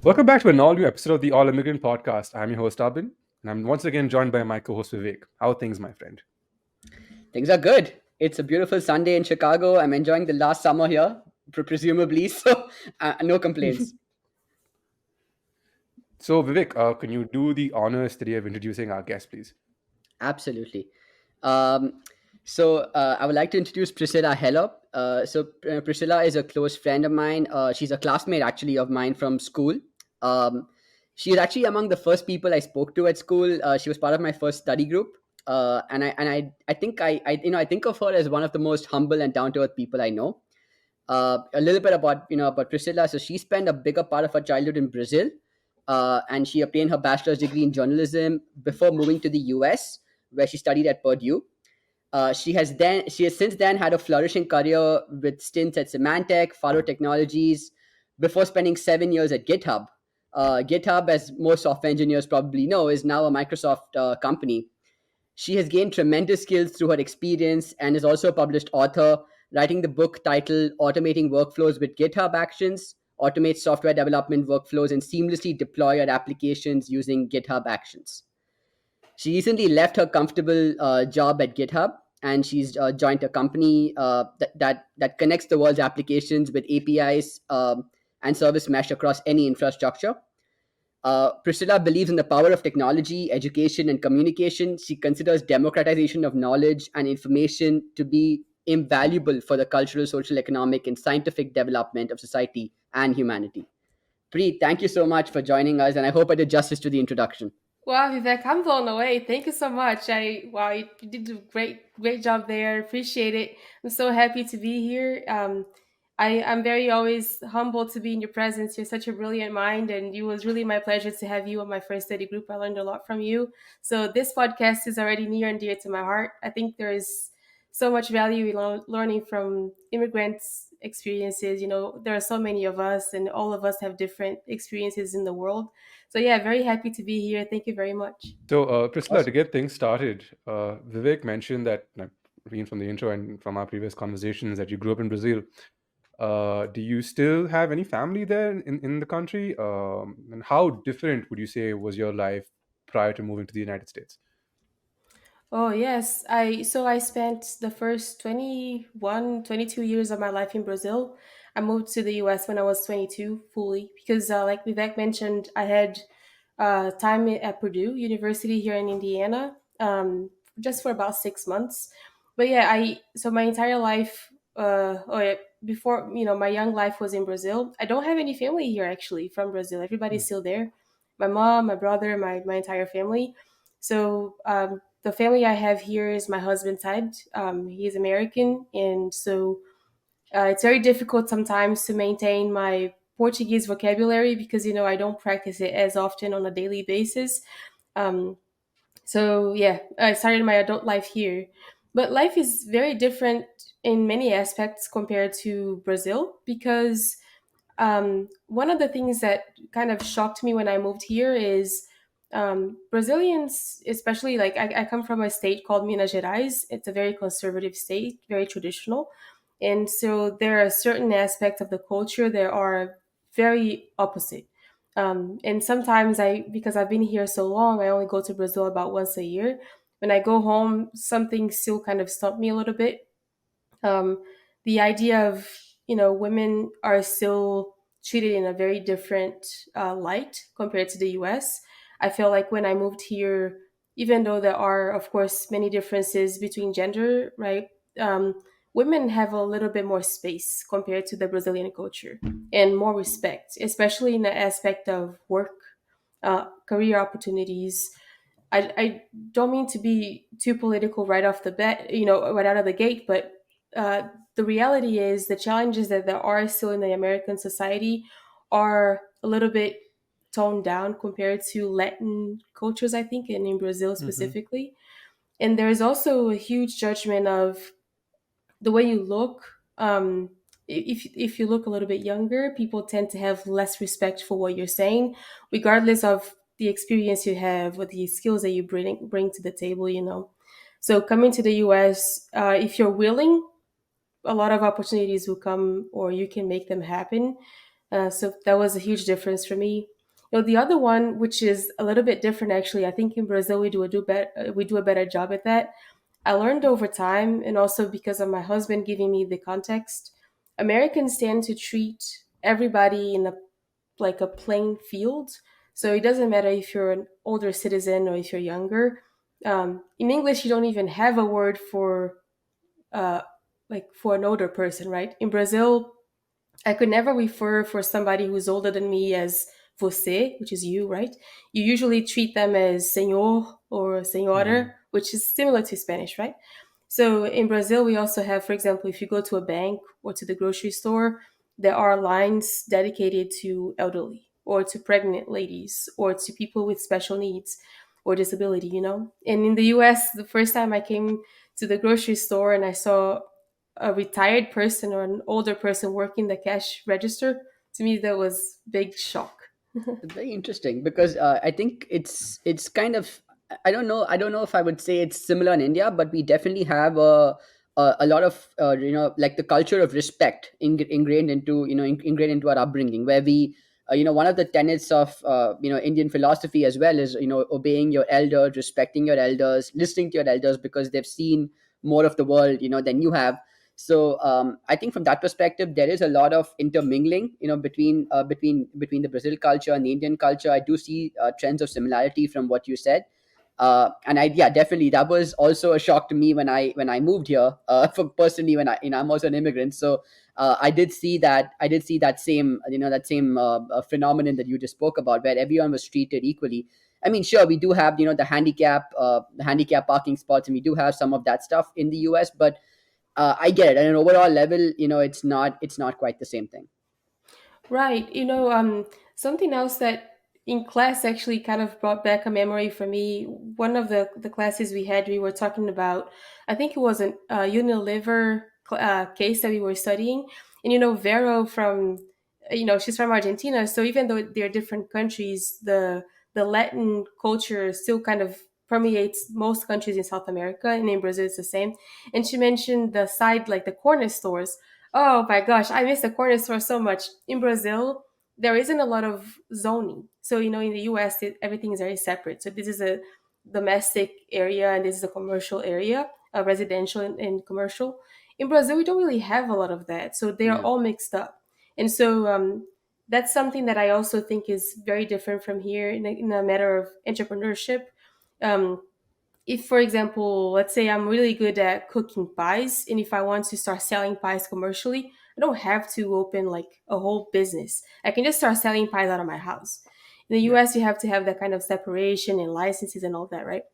Welcome back to an all new episode of the All Immigrant Podcast. I'm your host, Abin, and I'm once again joined by my co host, Vivek. How are things, my friend? Things are good. It's a beautiful Sunday in Chicago. I'm enjoying the last summer here, presumably, so no complaints. So, Vivek, can you do the honors today of introducing our guest, please? Absolutely. Um, I would like to introduce Priscila Heller. Priscilla is a close friend of mine. She's a classmate actually of mine from school. Um, she is actually among the first people I spoke to at school. She was part of my first study group. I think I think of her as one of the most humble and down to earth people I know. A little bit about Priscilla. So she spent a bigger part of her childhood in Brazil, and she obtained her bachelor's degree in journalism before moving to the U.S., where she studied at Purdue. She has since then had a flourishing career with stints at Symantec, Faro Technologies, before spending 7 years at GitHub. GitHub, as most software engineers probably know, is now a Microsoft company. She has gained tremendous skills through her experience and is also a published author, writing the book titled Automating Workflows with GitHub Actions, automates software development workflows and seamlessly deploy your applications using GitHub Actions. She recently left her comfortable job at GitHub and she's joined a company that connects the world's applications with APIs and service mesh across any infrastructure. Priscilla believes in the power of technology, education, and communication. She considers democratization of knowledge and information to be invaluable for the cultural, social, economic, and scientific development of society and humanity. Preet, thank you so much for joining us, and I hope I did justice to the introduction. Wow, Vivek, I'm blown away. Thank you so much. You did a great job there. Appreciate it. I'm so happy to be here. I'm very always humbled to be in your presence. You're such a brilliant mind, and it was really my pleasure to have you on my first study group. I learned a lot from you. So this podcast is already near and dear to my heart. I think there is so much value in learning from immigrants' experiences. There are so many of us, and all of us have different experiences in the world. So yeah, very happy to be here. Thank you very much. So, Priscilla, to get things started, Vivek mentioned that, reading from the intro and from our previous conversations, that you grew up in Brazil. Do you still have any family there in the country? And how different would you say was your life prior to moving to the United States? Oh yes, I spent the first 21, 22 years of my life in Brazil. I moved to the US when I was 22 fully because like Vivek mentioned, I had time at Purdue University here in Indiana, just for about 6 months. But yeah, I so my entire life, before my young life was in Brazil. I don't have any family here actually from Brazil. Everybody's still there. My mom, my brother, my entire family. So the family I have here is my husband's side. He's American, and so it's very difficult sometimes to maintain my Portuguese vocabulary because I don't practice it as often on a daily basis. Um, so yeah, I started my adult life here, but life is very different in many aspects compared to Brazil because one of the things that kind of shocked me when I moved here is Brazilians, especially like I come from a state called Minas Gerais. It's a very conservative state, very traditional. And so there are certain aspects of the culture that are very opposite. And sometimes because I've been here so long, I only go to Brazil about once a year. When I go home, something still kind of stumped me a little bit. um, the idea of women are still treated in a very different light compared to the US. I feel like when I moved here, even though there are of course many differences between gender, right? um, Women have a little bit more space compared to the Brazilian culture and more respect, especially in the aspect of work, career opportunities. I don't mean to be too political right off the bat, right out of the gate, but uh, the reality is the challenges that there are still in the American society are a little bit toned down compared to Latin cultures, I think, and in Brazil Mm-hmm. specifically. And there's also a huge judgment of the way you look. If you look a little bit younger, people tend to have less respect for what you're saying, regardless of the experience you have or the skills that you bring to the table. So coming to the U.S., if you're willing, a lot of opportunities will come, or you can make them happen. So that was a huge difference for me. The other one, which is a little bit different, actually, I think in Brazil we do a better job at that. I learned over time, and also because of my husband giving me the context. Americans tend to treat everybody in a like a playing field. So it doesn't matter if you're an older citizen or if you're younger. In English, you don't even have a word for uh, like for an older person, right? In Brazil, I could never refer for somebody who's older than me as você, which is you, right? You usually treat them as senor or senhora, Mhm. which is similar to Spanish, right? So in Brazil, we also have, for example, if you go to a bank or to the grocery store, there are lines dedicated to elderly or to pregnant ladies or to people with special needs or disability. And in the US, the first time I came to the grocery store and I saw a retired person or an older person working the cash register, to me that was big shock. Very interesting because I think it's kind of, I don't know if I would say it's similar in India, but we definitely have a lot of like the culture of respect ingrained into ingrained into our upbringing, where we one of the tenets of Indian philosophy as well is obeying your elders, respecting your elders, listening to your elders because they've seen more of the world than you have. So I think from that perspective, there is a lot of intermingling, between the Brazil culture and the Indian culture. I do see trends of similarity from what you said, and yeah, definitely that was also a shock to me when I moved here. For personally, when I'm also an immigrant, so I did see that same phenomenon that you just spoke about, where everyone was treated equally. I mean, sure, we do have the handicap parking spots, and we do have some of that stuff in the US, but I get it. At an overall level, it's not quite the same thing. Right. Something else that in class actually kind of brought back a memory for me. One of the classes we had, we were talking about, I think it was an Unilever case that we were studying. And, Vero she's from Argentina. So even though they're different countries, the Latin culture still kind of permeates most countries in South America. And in Brazil, it's the same. And she mentioned the side, like the corner stores. Oh my gosh, I miss the corner store so much. In Brazil, there isn't a lot of zoning. So, in the US, everything is very separate. So, this is a domestic area and this is a commercial area, a residential and commercial. In Brazil, we don't really have a lot of that. So, they are Yeah. all mixed up. And so, that's something that I also think is very different from here in a matter of entrepreneurship. Um, if, for example, let's say I'm really good at cooking pies, and if I want to start selling pies commercially, I don't have to open like a whole business. I can just start selling pies out of my house. In the Yeah. US, you have to have that kind of separation and licenses and all that, right?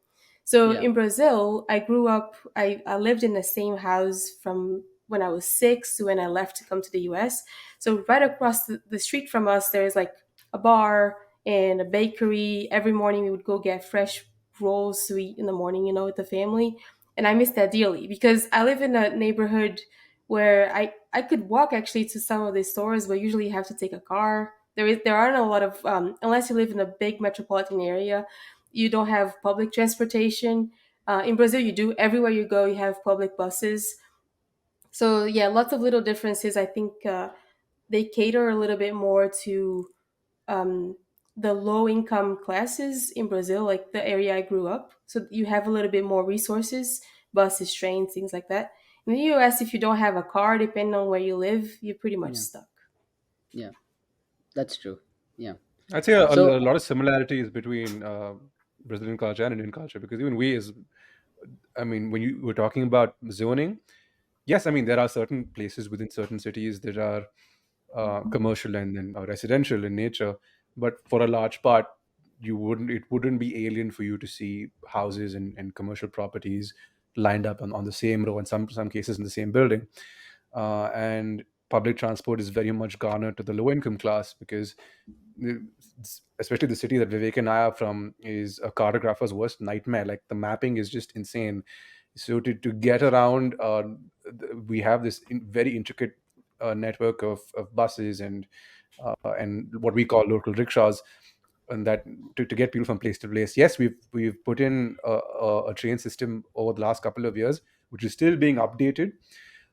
So Yeah. in Brazil, I grew up, I lived in the same house from when I was 6 to when I left to come to the US. So right across the street from us, there's like a bar and a bakery. Every morning we would go get fresh rolls to eat in the morning, with the family. And I miss that dearly because I live in a neighborhood where I could walk actually to some of these stores, but usually you have to take a car. There aren't a lot of unless you live in a big metropolitan area, you don't have public transportation. In Brazil, you do. Everywhere you go, you have public buses. So yeah, lots of little differences. I think they cater a little bit more to um, the low income classes in Brazil, like the area I grew up. So you have a little bit more resources, buses, trains, things like that. In the US, if you don't have a car, depending on where you live, you're pretty much Yeah. stuck. Yeah. That's true. Yeah. I'd say a So lot of similarities between Brazilian culture and Indian culture, because even we, as I mean, when you were talking about zoning, yes, I mean there are certain places within certain cities that are commercial and residential in nature, but for a large part, it wouldn't be alien for you to see houses and commercial properties lined up on the same row, in some cases in the same building, and public transport is very much garnered to the low income class because especially the city that Vivek and I are from is a cartographer's worst nightmare. Like the mapping is just insane. So to get around, we have this very intricate network of buses and what we call local rickshaws, and that to get people from place to place. Yes, we've put in a train system over the last couple of years, which is still being updated,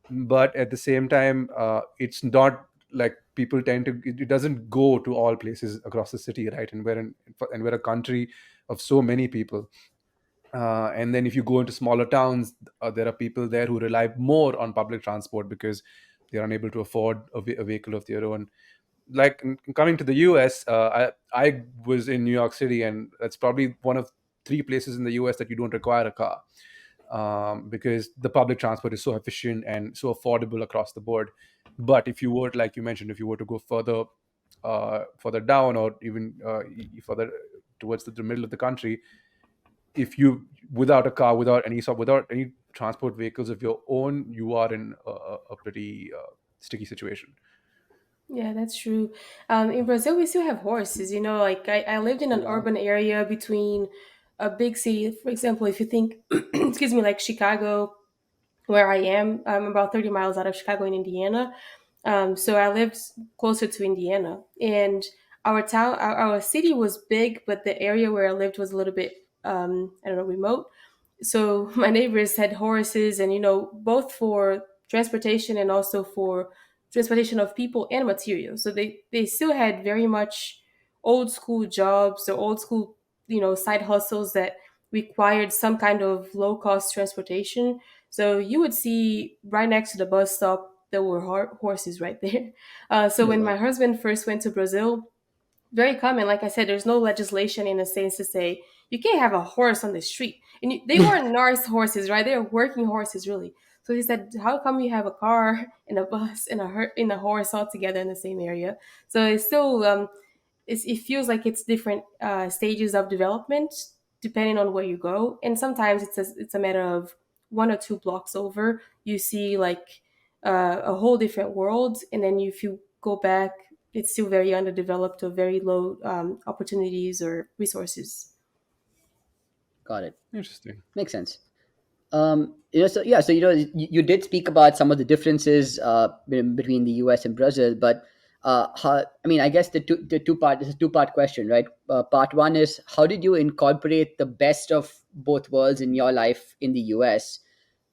but at the same time, it's not like people tend to, it doesn't go to all places across the city, right? And we're a country of so many people. And then if you go into smaller towns, there are people there who rely more on public transport because they're unable to afford a vehicle of their own. Like coming to the US, I was in New York City, and that's probably one of three places in the US that you don't require a car, because the public transport is so efficient and so affordable across the board. But if you were, like you mentioned, if you were to go further down, or even further towards the middle of the country, if you, without a car, without any transport vehicles of your own, you are in a pretty sticky situation. Yeah, that's true. In Brazil, we still have horses. Like I lived in Oh, an wow. urban area between a big city. For example, if you think, excuse me, like Chicago, where I am, I'm about 30 miles out of Chicago in Indiana. So I lived closer to Indiana, and our city was big, but the area where I lived was a little bit, I don't know, remote. So my neighbors had horses, and both for transportation and also for transportation of people and materials. So they still had very much old school jobs or old school side hustles that required some kind of low cost transportation. So you would see right next to the bus stop there were horses right there. So Oh, when wow. my husband first went to Brazil, very common. Like I said, there's no legislation in a sense to say you can't have a horse on the street. And they weren't nursed horses, right? They were working horses, really. So he said, "How come you have a car and a bus and a horse all together in the same area?" So it's still it feels like it's different stages of development depending on where you go, and sometimes it's a matter of one or two blocks over you see like a whole different world, and then if you go back, it's still very underdeveloped or very low opportunities or resources. Got it. Interesting. Makes sense. So yeah, so you did speak about some of the differences between the US and Brazil, but I mean, I guess it's a two-part question, right? Part one is, how did you incorporate the best of both worlds in your life in the US?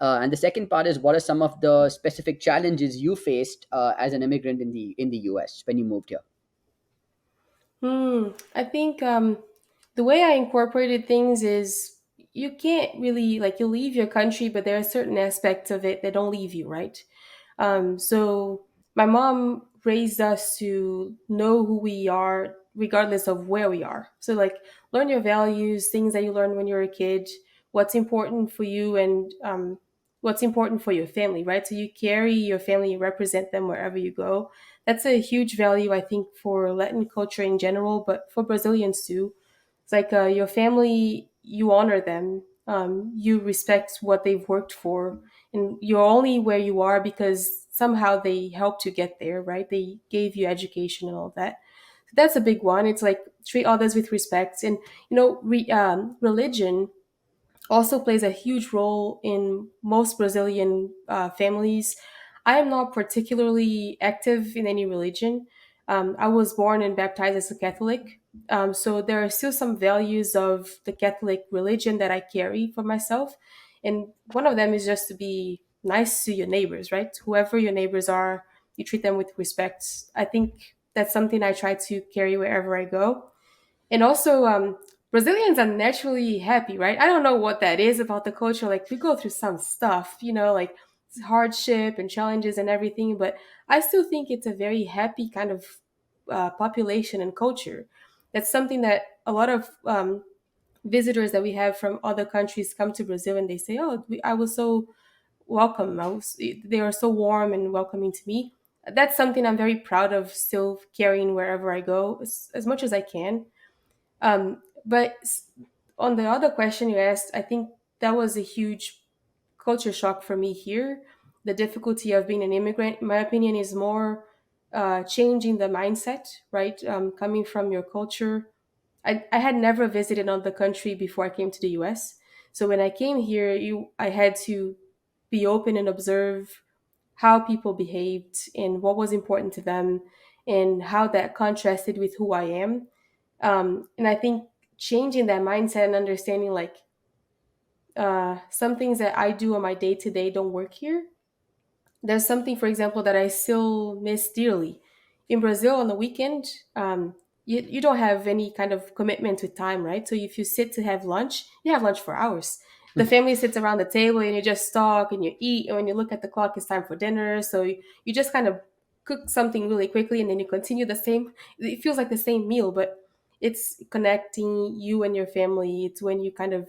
And the second part is, what are some of the specific challenges you faced as an immigrant in the US when you moved here? I think the way I incorporated things is you can't really like you leave your country, but there are certain aspects of it that don't leave you, right? So my mom raised us to know who we are regardless of where we are. So like learn your values, things that you learned when you were a kid, what's important for you, and what's important for your family, right? So you carry your family, you represent them wherever you go. That's a huge value, I think, for Latin culture in general, but for Brazilians too. It's like your family, you honor them, you respect what they've worked for, and you're only where you are because somehow they helped you get there, right? They gave you education and all that. So that's a big one. It's like treat others with respect, and religion also plays a huge role in most Brazilian families. I am not particularly active in any religion. I was born and baptized as a Catholic. So there are still some values of the Catholic religion that I carry for myself. And one of them is just to be nice to your neighbors, right? Whoever your neighbors are, you treat them with respect. I think that's something I try to carry wherever I go. And also, Brazilians are naturally happy, right? I don't know what that is about the culture. Like we go through some stuff, like hardship and challenges and everything, but I still think it's a very happy kind of population and culture. That's something that a lot of visitors that we have from other countries come to Brazil and they say, "Oh, I was so welcome. They are so warm and welcoming to me." That's something I'm very proud of, still carrying wherever I go as much as I can. But on the other question you asked, I think that was a huge culture shock for me here. The difficulty of being an immigrant, in my opinion, is more changing the mindset, right? Coming from your culture. I had never visited another country before I came to the US. So when I came here, I had to be open and observe how people behaved and what was important to them and how that contrasted with who I am. And I think changing that mindset and understanding like some things that I do on my day to day don't work here. There's something, for example, that I still miss dearly. in Brazil on the weekend, you don't have any kind of commitment with time, right? So if you sit to have lunch, you have lunch for hours. The family sits around the table and you just talk and you eat. And when you look at the clock, it's time for dinner. So you just kind of cook something really quickly and then you continue the same. It feels like the same meal, but it's connecting you and your family. It's when you kind of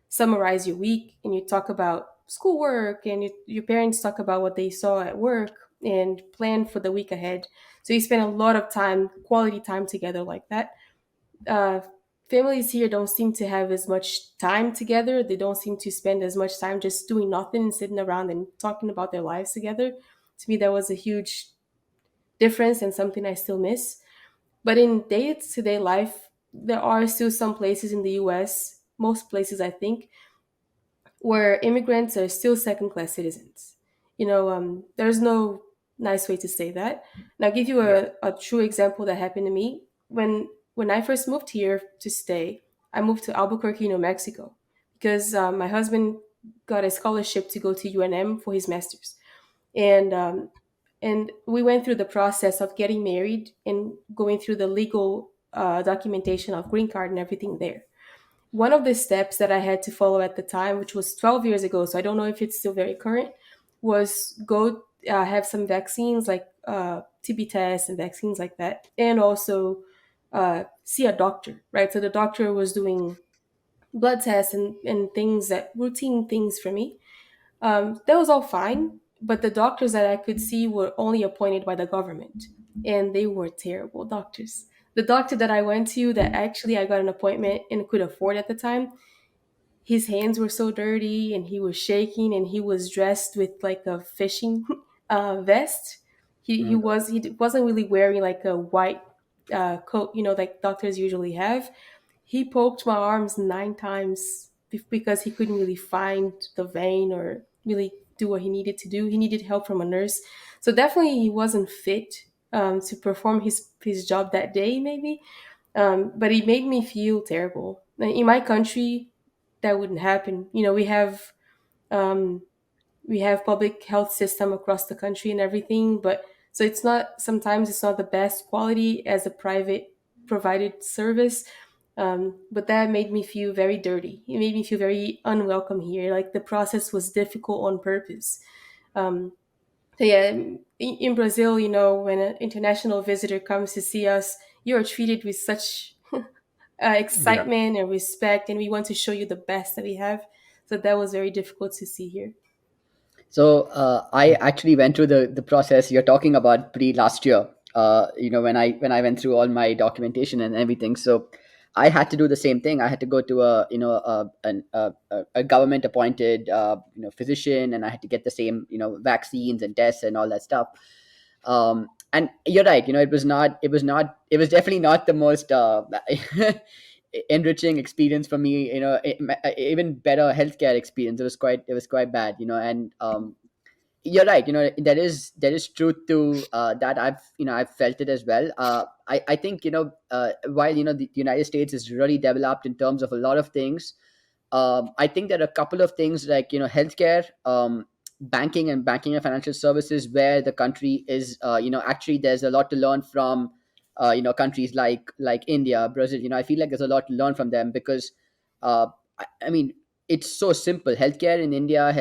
summarize your week and you talk about schoolwork and your parents talk about what they saw at work and plan for the week ahead. So you spend a lot of time, quality time together like that. Uh, Families here don't seem to have as much time together. They don't seem to spend as much time just doing nothing and sitting around and talking about their lives together. To me, that was a huge difference and something I still miss. But in day to day life, there are still some places in the US, most places I think, where immigrants are still second class citizens. There's no nice way to say that. And I'll give you Right. a true example that happened to me. When I first moved here to stay, I moved to Albuquerque, New Mexico, because my husband got a scholarship to go to UNM for his master's. And we went through the process of getting married and going through the legal documentation of green card and everything there. One of the steps that I had to follow at the time, which was 12 years ago, so I don't know if it's still very current, was go have some vaccines like TB tests and vaccines like that, and also see a doctor, right? So the doctor was doing blood tests and things that routine things for me. That was all fine, but the doctors that I could see were only appointed by the government, and they were terrible doctors. The doctor that I went to, that actually I got an appointment and could afford at the time, his hands were so dirty and he was shaking and he was dressed with like a fishing vest. Mm. He wasn't really wearing like a white coat, like doctors usually have. He poked my arms 9 times because he couldn't really find the vein or really do what he needed to do. He needed help from a nurse. So definitely he wasn't fit to perform his job that day, maybe. But it made me feel terrible. In my country, that wouldn't happen. Um, we have public health system across the country and everything, but so sometimes it's not the best quality as a private provided service. But that made me feel very dirty. It made me feel very unwelcome here. Like the process was difficult on purpose. Um, so yeah, in Brazil, when an international visitor comes to see us, you are treated with such Yeah. excitement and respect, and we want to show you the best that we have. So that was very difficult to see here. So I actually went through the process you're talking about pre last year. When I went through all my documentation and everything. So I had to do the same thing. I had to go to a government appointed physician, and I had to get the same vaccines and tests and all that stuff. And you're right. It was definitely not the most enriching experience for me. Even better healthcare experience. It was quite bad. And you're right. There is truth to that. I've felt it as well. I think while the United States is really developed in terms of a lot of things. I think there are a couple of things like healthcare, banking and financial services where the country is actually there's a lot to learn from countries like India, Brazil. I feel like there's a lot to learn from them because uh, I mean it's so simple. Healthcare in India,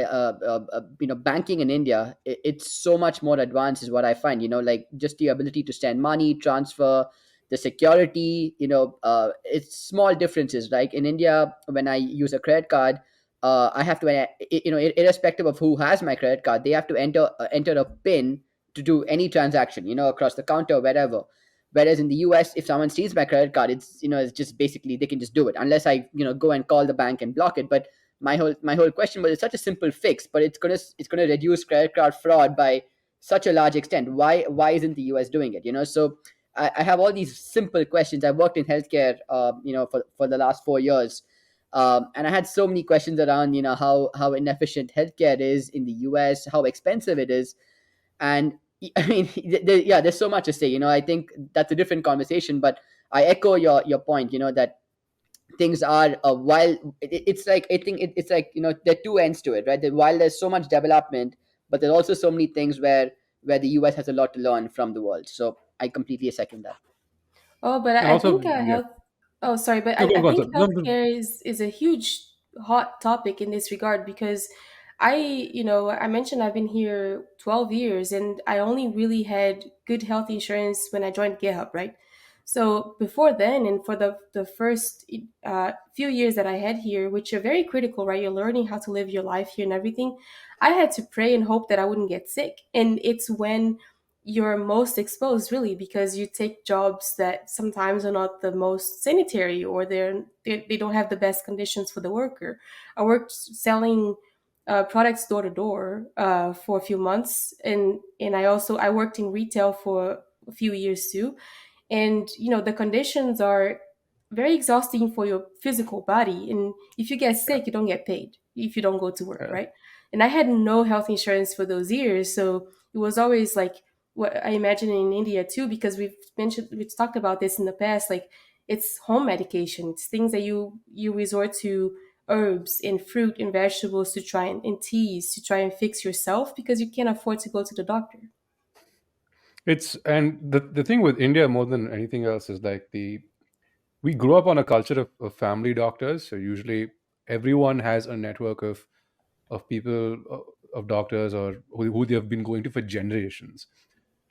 banking in India, it's so much more advanced is what I find. Like just the ability to send money, transfer, the security. It's small differences. Like in India, when I use a credit card, I have to irrespective of who has my credit card, they have to enter a pin to do any transaction, across the counter, wherever. Whereas in the US, if someone steals my credit card, it's just basically they can just do it unless I go and call the bank and block it. But my whole question was, it's such a simple fix, but it's gonna reduce credit card fraud by such a large extent. Why isn't the US doing it? So I have all these simple questions. I've worked in healthcare, for the last 4 years, and I had so many questions around, how inefficient healthcare is in the US, how expensive it is, and I mean, yeah, there's so much to say. I think that's a different conversation, but I echo your point. That things are while it's like I think it's like there are two ends to it, right? That while there's so much development, but there's also so many things where the US has a lot to learn from the world. So I completely second that. Oh, but And I also, think yeah. health. Oh, sorry, but No, I go on, think sir. No, no, healthcare is a huge hot topic in this regard because I mentioned I've been here 12 years and I only really had good health insurance when I joined GitHub, right? So before then, and for the first few years that I had here, which are very critical, right? You're learning how to live your life here and everything. I had to pray and hope that I wouldn't get sick, and it's when you're most exposed really because you take jobs that sometimes are not the most sanitary or they don't have the best conditions for the worker. I worked selling products door to door for a few months, and I worked in retail for a few years too. And the conditions are very exhausting for your physical body, and if you get sick you don't get paid if you don't go to work, yeah. right? And I had no health insurance for those years, so it was always like what I imagine in India too, because we've talked about this in the past, like it's home medication. It's things that you resort to, herbs and fruit and vegetables to try and teas to try and fix yourself because you can't afford to go to the doctor. It's and the thing with India more than anything else is like the we grew up on a culture of family doctors. So usually everyone has a network of people of doctors or who they have been going to for generations.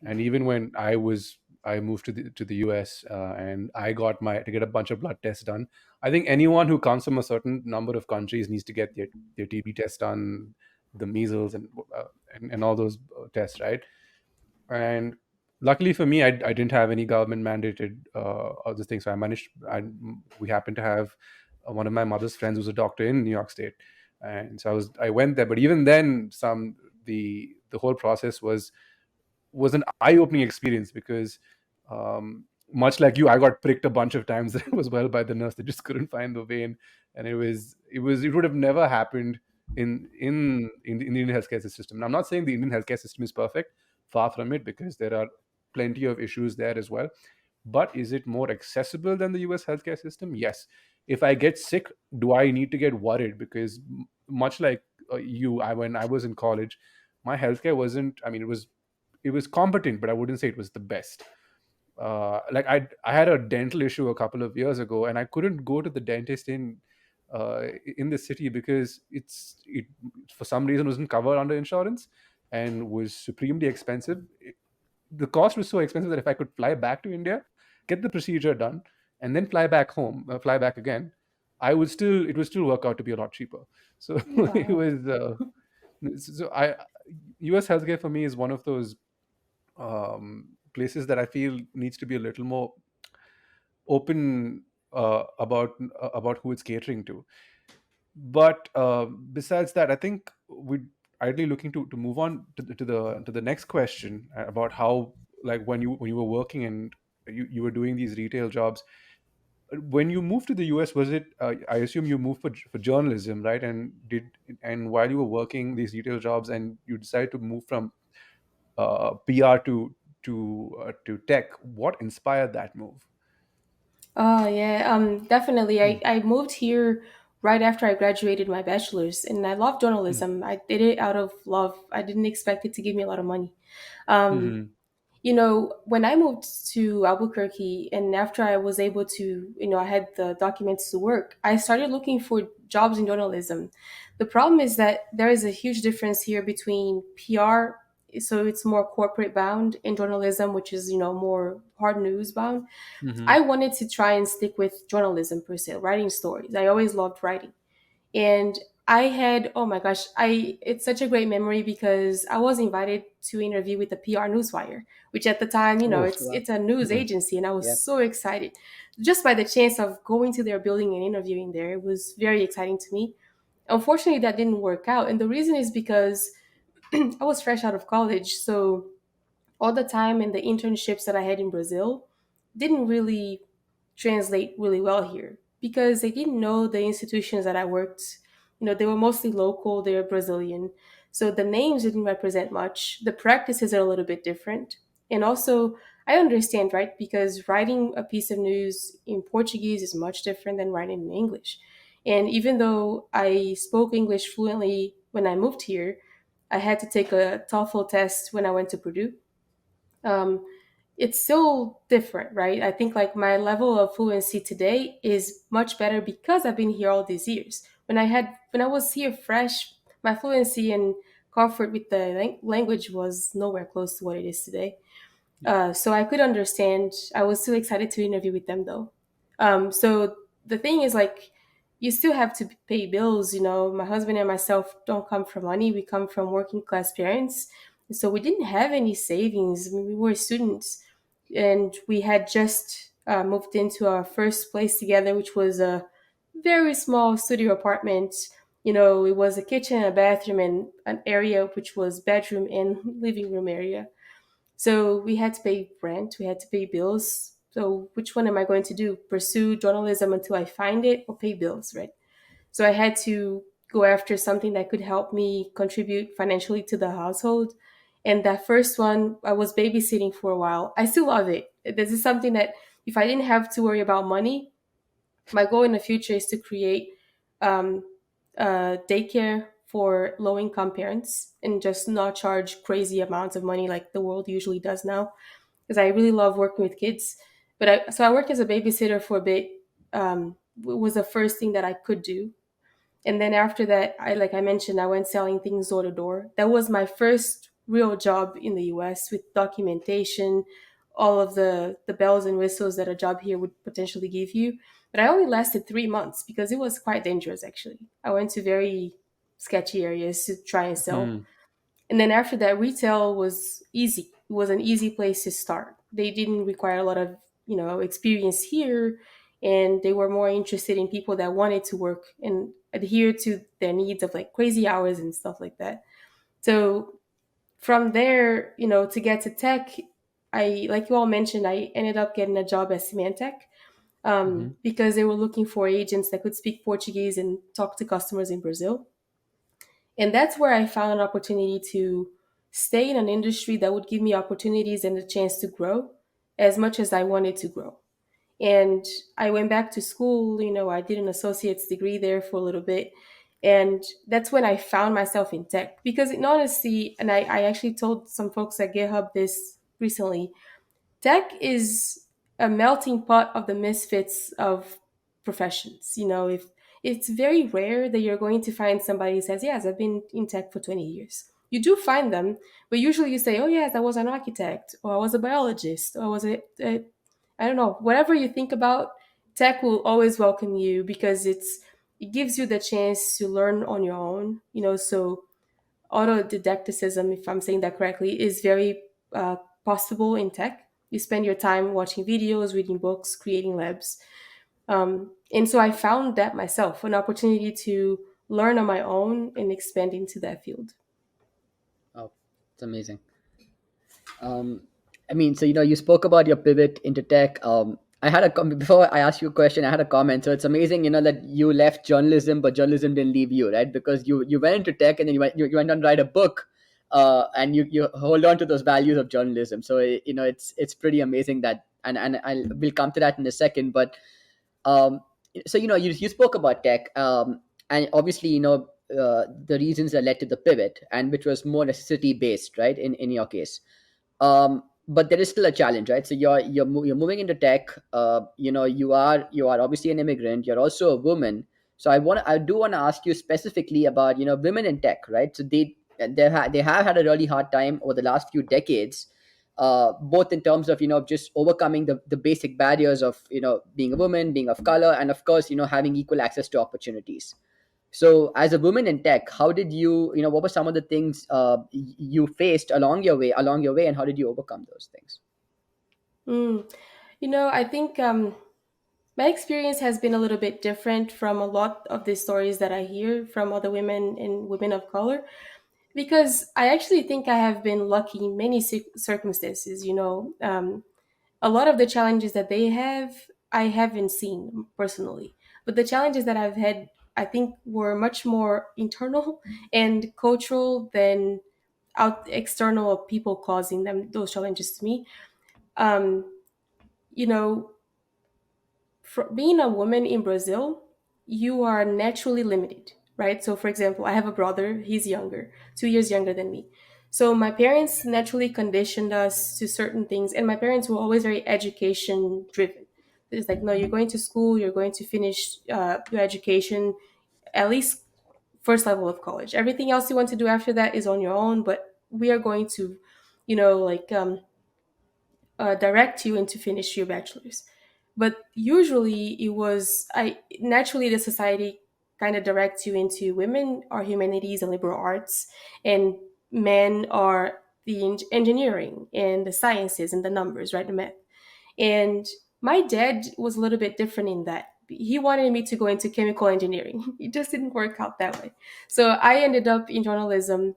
And even when I moved to the US and I got my to get a bunch of blood tests done. I think anyone who comes from a certain number of countries needs to get their TB test done, the measles and all those tests, right? And luckily for me, I didn't have any government mandated other things. So we happened to have one of my mother's friends who's a doctor in New York State, and so I went there. But even then, the whole process was an eye-opening experience because much like you, I got pricked a bunch of times as well by the nurse. They just couldn't find the vein, and it would have never happened in the Indian healthcare system. And I'm not saying the Indian healthcare system is perfect, far from it, because there are plenty of issues there as well. But is it more accessible than the US healthcare system? Yes. If I get sick, do I need to get worried? Because much like when I was in college, my healthcare wasn't. I mean, it was competent, but I wouldn't say it was the best. Like I had a dental issue a couple of years ago, and I couldn't go to the dentist in the city because it for some reason wasn't covered under insurance and was supremely expensive. The cost was so expensive that if I could fly back to India, get the procedure done, and then fly back home, fly back again, it would still work out to be a lot cheaper. So it Wow. was. So I U.S. healthcare for me is one of those places that I feel needs to be a little more open about who it's catering to. But besides that, I think we're ideally looking to move on to the next question about how, like, when you were working and you were doing these retail jobs. When you moved to the US, was it? I assume you moved for journalism, right? And while you were working these retail jobs, and you decided to move from PR to tech. What inspired that move? Oh yeah, definitely. I Mm. I moved here right after I graduated my bachelor's, and I love Mm. journalism. I did it out of love. I didn't expect it to give me a lot of money. Um, Mhm. when I moved to Albuquerque and after I was able to, I had the documents to work, I started looking for jobs in journalism. The problem is that there is a huge difference here between PR, so it's more corporate bound, and journalism, which is, more hard news bound. I Mhm. wanted to try and stick with journalism per se, writing stories. I always loved writing. And I had, oh my gosh, I it's such a great memory because I was invited to interview with the PR Newswire, which at the time, Oh it's wow. a news Mhm. agency, and I was Yeah. so excited just by the chance of going to their building and interviewing there. It was very exciting to me. Unfortunately, that didn't work out, and the reason is because I was fresh out of college, so all the time and the internships that I had in Brazil didn't really translate really well here because they didn't know the institutions that I worked. They were mostly local, they were Brazilian. So the names didn't represent much. The practices are a little bit different. And also, I understand, right? Because writing a piece of news in Portuguese is much different than writing in English. And even though I spoke English fluently when I moved here, I had to take a TOEFL test when I went to Purdue. Um, it's still different, right? I think like my level of fluency today is much better because I've been here all these years. When I was here fresh, my fluency and comfort with the language was nowhere close to what it is today. Yeah. So I could understand. I was still excited to interview with them though. So the thing is like, you still have to pay bills. You know, my husband and myself don't come from money. We come from working class parents. So we didn't have any savings. I mean, we were students, and we had just moved into our first place together, which was a very small studio apartment. You know, it was a kitchen, a bathroom, and an area which was bedroom and living room area. So we had to pay rent, we had to pay bills. So which one am I going to do? Pursue journalism until I find it, or pay bills, right? So I had to go after something that could help me contribute financially to the household. And that first one, I was babysitting for a while. I still love it. This is something that if I didn't have to worry about money, my goal in the future is to create um, daycare for low income parents and just not charge crazy amounts of money like the world usually does now, because I really love working with kids. So I worked as a babysitter for a bit. It was the first thing that I could do, and then after that, like I mentioned, I went selling things door to door. That was my first real job in the US, with documentation, all of the bells and whistles that a job here would potentially give you. But I only lasted 3 months because it was quite dangerous actually. I went to very sketchy areas to try and sell. Hmm. And then after that, retail was easy. It was an easy place to start. They didn't require a lot of, experience here, and they were more interested in people that wanted to work and adhere to their needs of like crazy hours and stuff like that. So from there, to get to tech, I, like you all mentioned, I ended up getting a job at Symantec, Hmm. because they were looking for agents that could speak Portuguese and talk to customers in Brazil. And that's where I found an opportunity to stay in an industry that would give me opportunities and a chance to grow as much as I wanted to grow. And I went back to school, I did an associate's degree there for a little bit. And that's when I found myself in tech. Because in honesty, and I actually told some folks at GitHub this recently, tech is a melting pot of the misfits of professions. If it's very rare that you're going to find somebody who says, "Yes, I've been in tech for 20 years." You do find them, but usually you say, "Oh, yes, I was an architect, or I was a biologist, or I was a I don't know, whatever you think about, tech will always welcome you because it gives you the chance to learn on your own. So autodidacticism, if I'm saying that correctly, is very possible in tech. You spend your time watching videos, reading books, creating labs. And so I found that myself, an opportunity to learn on my own and expand into that field. Oh, it's amazing. Um, I mean, so you spoke about your pivot into tech. I had before I asked you a question, I had a comment. So it's amazing, that you left journalism, but journalism didn't leave you, right? Because you went into tech, and then you went on to write a book, and you hold on to those values of journalism. So it's pretty amazing that, and we'll come to that in a second. But um, so you spoke about tech, and obviously the reasons that led to the pivot, and which was more necessity based, right? In your case, but there is still a challenge, right? So you're moving into tech. You are obviously an immigrant. You're also a woman. So I do want to ask you specifically about women in tech, right? So they have had a really hard time over the last few decades, both in terms of just overcoming the basic barriers of being a woman, being of color, and of course having equal access to opportunities. So, as a woman in tech, how did what were some of the things you faced along your way, and how did you overcome those things? Mm. I think my experience has been a little bit different from a lot of the stories that I hear from other women and women of color, because I actually think I have been lucky in many circumstances. A lot of the challenges that they have, I haven't seen personally. But the challenges that I've had, I think, were much more internal and cultural than out external of people causing them those challenges to me. Um, you know, for being a woman in Brazil, you are naturally limited, right? So, for example, I have a brother; he's younger, 2 years younger than me. So my parents naturally conditioned us to certain things, and my parents were always very education driven. It's like, no, you're going to school, you're going to finish your education, at least first level of college. Everything else you want to do after that is on your own, but we are going to, like direct you into finish your bachelor's. But usually it was I naturally the society kind of directs you into women are humanities and liberal arts, and men are the engineering and the sciences and the numbers, right? The math. And my dad was a little bit different in that. He wanted me to go into chemical engineering. It just didn't work out that way. So I ended up in journalism.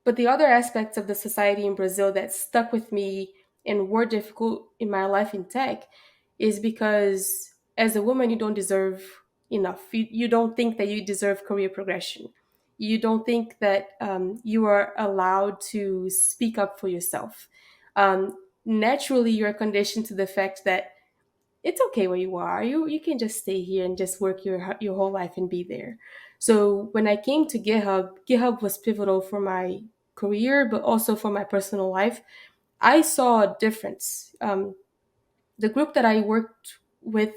But the other aspects of the society in Brazil that stuck with me and were difficult in my life in tech is because as a woman, you don't deserve enough. You don't think that you deserve career progression. You don't think that you are allowed to speak up for yourself. Naturally, you're conditioned to the fact that it's okay where you are. You can just stay here and just work your whole life and be there. So when I came to GitHub was pivotal for my career, but also for my personal life. I saw a difference. The group that I worked with,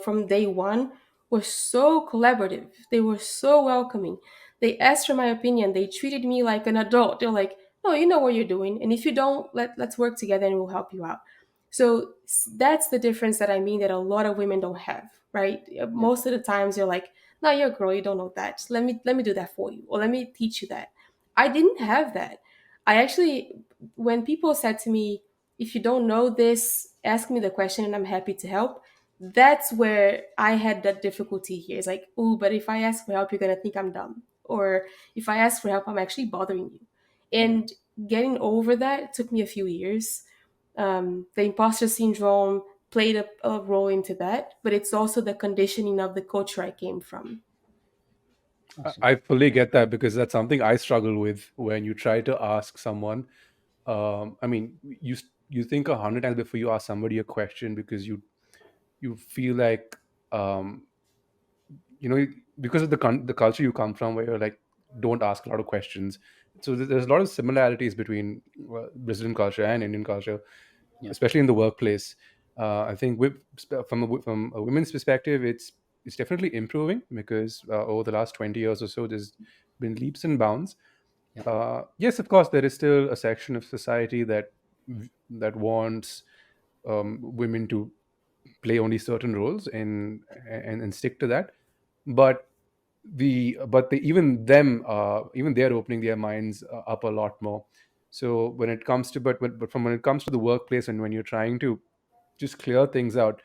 from day one was so collaborative. They were so welcoming. They asked for my opinion. They treated me like an adult. They're like, no, you know what you're doing. And if you don't, let's work together and we'll help you out. So that's the difference that I mean that a lot of women don't have, right? Yeah. Most of the times you're like, no, you're a girl, you don't know that. Let me do that for you. Or let me teach you that. I didn't have that. I actually, when people said to me, if you don't know this, ask me the question and I'm happy to help. That's where I had that difficulty here. It's like, oh, but if I ask for help, you're going to think I'm dumb. Or if I ask for help, I'm actually bothering you. Yeah. And getting over that took me a few years. The imposter syndrome played a role into that, but it's also the conditioning of the culture I came from. Awesome. I fully get that because that's something I struggle with when you try to ask someone. I mean, you think 100 times before you ask somebody a question because you feel like you know because of the culture you come from where you're like don't ask a lot of questions. So there's a lot of similarities between Brazilian culture and Indian culture, Yeah. especially in the workplace. I think from a women's perspective, it's definitely improving because over the last 20 years or so, there's been leaps and bounds. Yeah. Yes, of course, there is still a section of society that wants women to play only certain roles and stick to that. But even they're opening their minds up a lot more. So when it comes to but from when it comes to the workplace and when you're trying to just clear things out,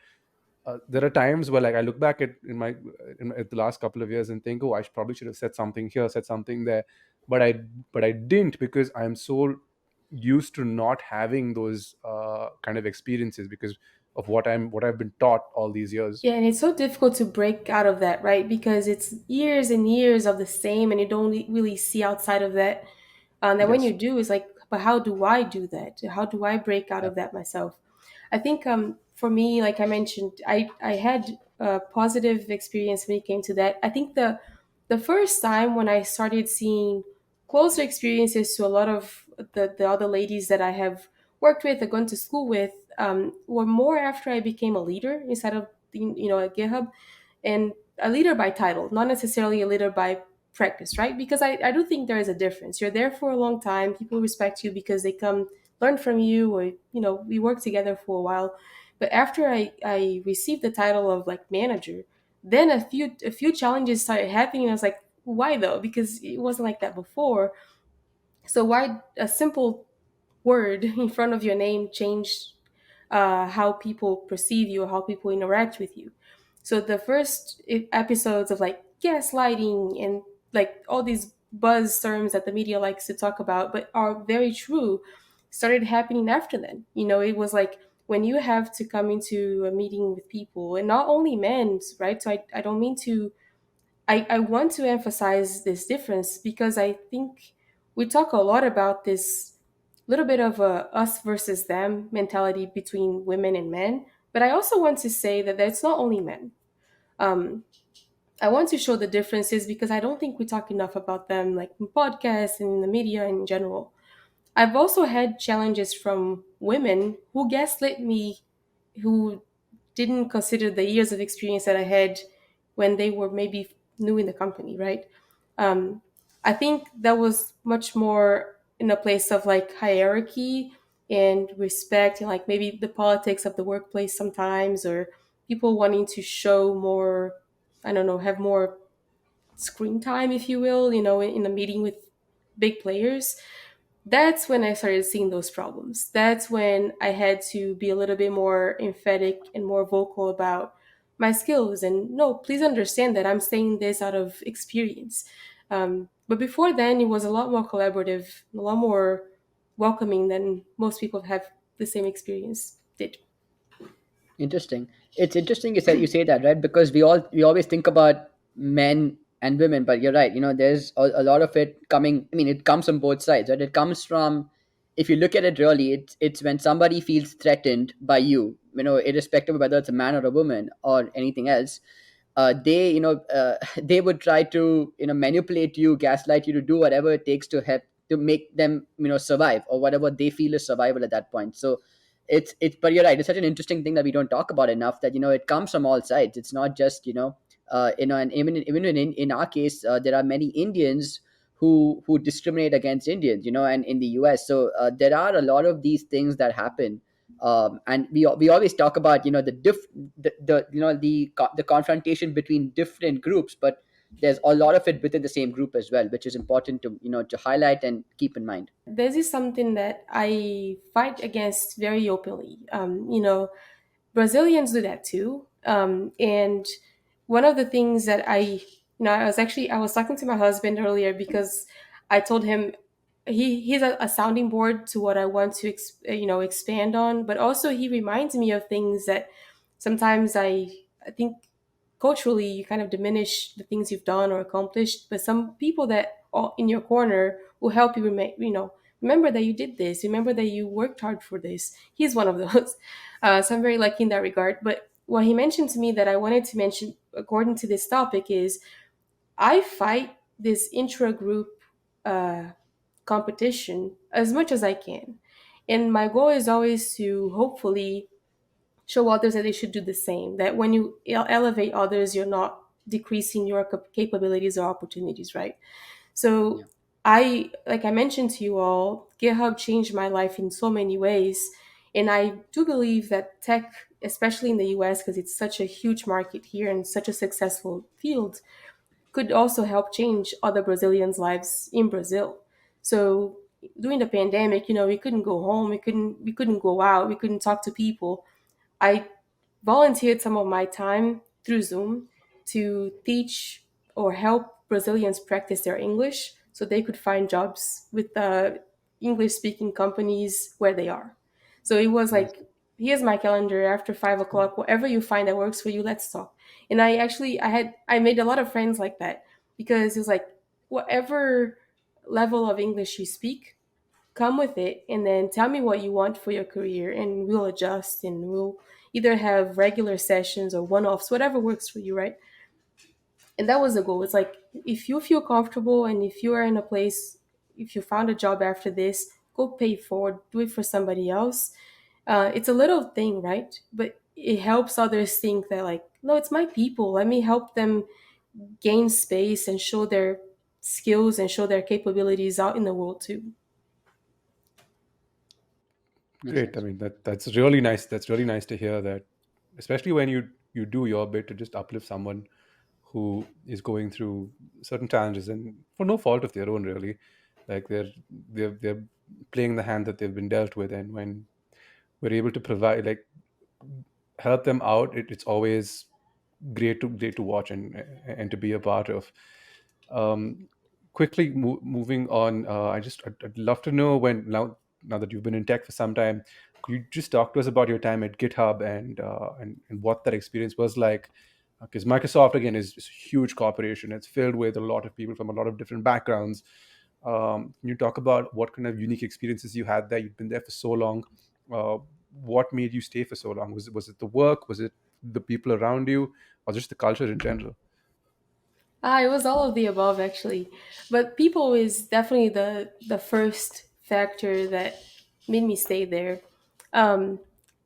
there are times where like I look back at the last couple of years and think, oh, probably should have said something here, said something there, but I didn't because I'm so used to not having those kind of experiences because of what I've been taught all these years. Yeah, and it's so difficult to break out of that, right? Because it's years and years of the same, and you don't really see outside of that. And then when you Yes. do, it's like, but how do I do that? How do I break out Yeah. of that myself? I think for me, like I mentioned, I had a positive experience when it came to that. I think the first time when I started seeing closer experiences to a lot of the other ladies that I have worked with or gone to school with were more after I became a leader instead of at GitHub, and a leader by title, not necessarily a leader by practice, right? Because I do think there is a difference. You're there for a long time. People respect you because they come learn from you, or we work together for a while. But after I received the title of like manager, then a few challenges started happening. And I was like, why though? Because it wasn't like that before. So why a simple word in front of your name change how people perceive you or how people interact with you? So the first episodes of like gaslighting and like all these buzz terms that the media likes to talk about, but are very true, started happening after then. It was like when you have to come into a meeting with people, and not only men, right? So I don't mean to I want to emphasize this difference because I think we talk a lot about this little bit of a us versus them mentality between women and men. But I also want to say that it's not only men. Um, I want to show the differences because I don't think we talk enough about them, like in podcasts and in the media in general. I've also had challenges from women who gaslit me, who didn't consider the years of experience that I had when they were maybe new in the company, right? Um, I think that was much more in a place of like hierarchy and respect, and like maybe the politics of the workplace sometimes, or people wanting to show more, I don't know, have more screen time, if you will, in a meeting with big players. That's when I started seeing those problems. That's when I had to be a little bit more emphatic and more vocal about my skills. And no, please understand that I'm saying this out of experience. But before then, it was a lot more collaborative, a lot more welcoming than most people have the same experience did. Interesting. It's interesting you say that, right? Because we always think about men and women, but you're right. There's a lot of it coming. I mean, it comes from both sides, right? It comes from, if you look at it really, it's when somebody feels threatened by you. Irrespective of whether it's a man or a woman or anything else, they they would try to manipulate you, gaslight you to do whatever it takes to help to make them survive, or whatever they feel is survival at that point. So it's but you're right, it's such an interesting thing that we don't talk about enough, that it comes from all sides. It's not just and even in our case, there are many Indians who discriminate against Indians, and in the US. So there are a lot of these things that happen. And we always talk about the confrontation between different groups, but there's a lot of it within the same group as well, which is important to highlight and keep in mind. This is something that I fight against very openly. Brazilians do that too. And one of the things that I was talking to my husband earlier because I told him he's a sounding board to what I want to expand on, but also he reminds me of things that sometimes I think culturally you kind of diminish the things you've done or accomplished, but some people that are in your corner will help you remember that you did this, remember that you worked hard for this. He's one of those. So I'm very lucky in that regard. But what he mentioned to me that I wanted to mention according to this topic is I fight this intra group uh, competition as much as I can. And my goal is always to hopefully show others that they should do the same. That when you elevate others, you're not decreasing your capabilities or opportunities, right? So Yeah. like I mentioned to you all, GitHub changed my life in so many ways. And I do believe that tech, especially in the US, because it's such a huge market here and such a successful field, could also help change other Brazilians' lives in Brazil. So during the pandemic, we couldn't go home, we couldn't go out, we couldn't talk to people. I volunteered some of my time through Zoom to teach or help Brazilians practice their English so they could find jobs with the English speaking companies where they are. So it was Nice. like, here's my calendar after 5 o'clock, whatever you find that works for you, let's talk. And I made a lot of friends like that because it was like, whatever level of English you speak, come with it and then tell me what you want for your career and we'll adjust and we'll either have regular sessions or one-offs, whatever works for you, right? And that was the goal. It's like, if you feel comfortable and if you are in a place, if you found a job after this, go pay it forward, do it for somebody else. It's a little thing, right? But it helps others think that, like, no, it's my people, let me help them gain space and show their skills and show their capabilities out in the world too. Makes Great. I sense. mean, that's really nice. That's really nice to hear that, especially when you do your bit to just uplift someone who is going through certain challenges and for no fault of their own, really. Like they're playing the hand that they've been dealt with, and when we're able to provide, like, help them out, it's always great to watch and to be a part of. um Quickly moving on, I'd love to know, when now that you've been in tech for some time, could you just talk to us about your time at GitHub and what that experience was like? Because Microsoft, again, is a huge corporation. It's filled with a lot of people from a lot of different backgrounds. Can you talk about what kind of unique experiences you had there? You've been there for so long. Uh, what made you stay for so long? Was it the work? Was it the people around you, or just the culture in general? It was all of the above actually, but people is definitely the first factor that made me stay there. Um,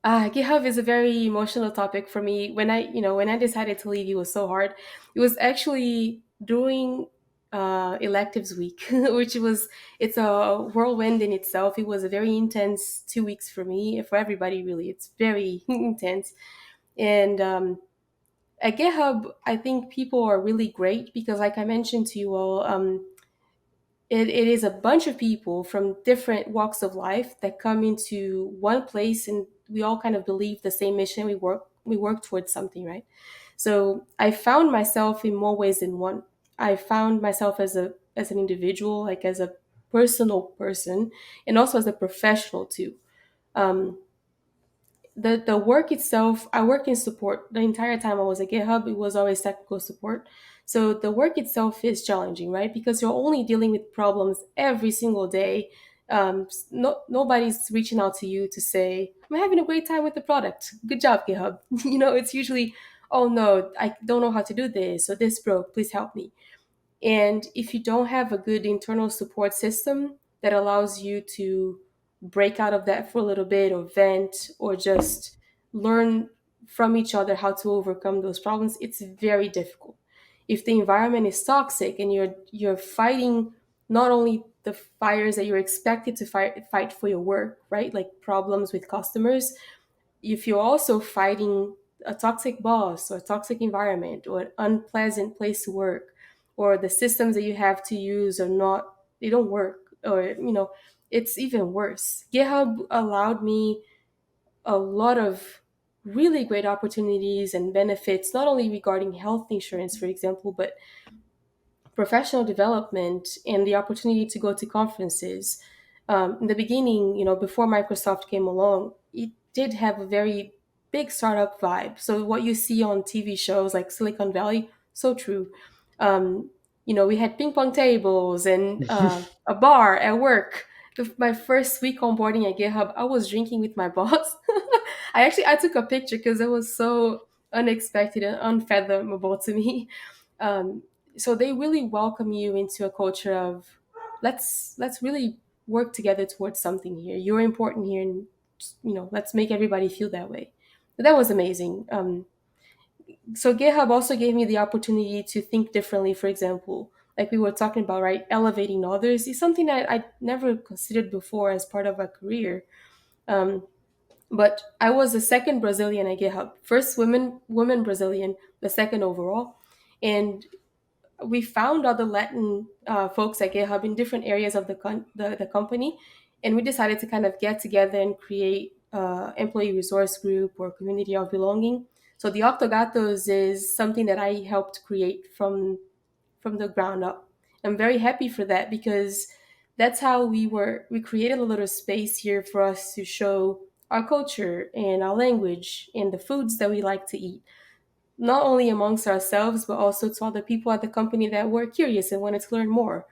GitHub is a very emotional topic for me. When I decided to leave, it was so hard. It was actually during electives week, which was it's a whirlwind in itself. It was a very intense 2 weeks for me, for everybody really. It's very intense, and at GitHub, I think people are really great because, like I mentioned to you all, it is a bunch of people from different walks of life that come into one place, and we all kind of believe the same mission. We work towards something, right? So I found myself in more ways than one. I found myself as an individual, like as a personal person, and also as a professional too. Um, the work itself, I worked in support the entire time I was at GitHub. It was always technical support. So the work itself is challenging, right? Because you're only dealing with problems every single day. Nobody's reaching out to you to say, I'm having a great time with the product, good job, GitHub. It's usually, oh no, I don't know how to do this, or this broke, please help me. And if you don't have a good internal support system that allows you to break out of that for a little bit, or vent, or just learn from each other how to overcome those problems, it's very difficult. If the environment is toxic and you're fighting not only the fires that you're expected to fight for your work, right? Like problems with customers, if you're also fighting a toxic boss or a toxic environment or an unpleasant place to work, or the systems that you have to use are not, they don't work, or it's even worse. GitHub allowed me a lot of really great opportunities and benefits, not only regarding health insurance, for example, but professional development and the opportunity to go to conferences. In the beginning, before Microsoft came along, it did have a very big startup vibe. So what you see on TV shows like Silicon Valley, so true. Um, we had ping pong tables and a bar at work. My first week onboarding at GitHub, I was drinking with my boss. I took a picture because it was so unexpected and unfathomable to me. Um, so they really welcome you into a culture of let's really work together towards something here. You're important here, and let's make everybody feel that way. But that was amazing. So GitHub also gave me the opportunity to think differently. For example, like we were talking about, right? Elevating others is something that I never considered before as part of a career. Um, but I was the second Brazilian at GitHub, first woman Brazilian, the second overall, and we found other Latin folks at GitHub in different areas of the company, and we decided to kind of get together and create employee resource group or community of belonging. So the Octogatos is something that I helped create from the ground up. I'm very happy for that because that's how we created a little space here for us to show our culture and our language and the foods that we like to eat, not only amongst ourselves, but also to other people at the company that were curious and wanted to learn more,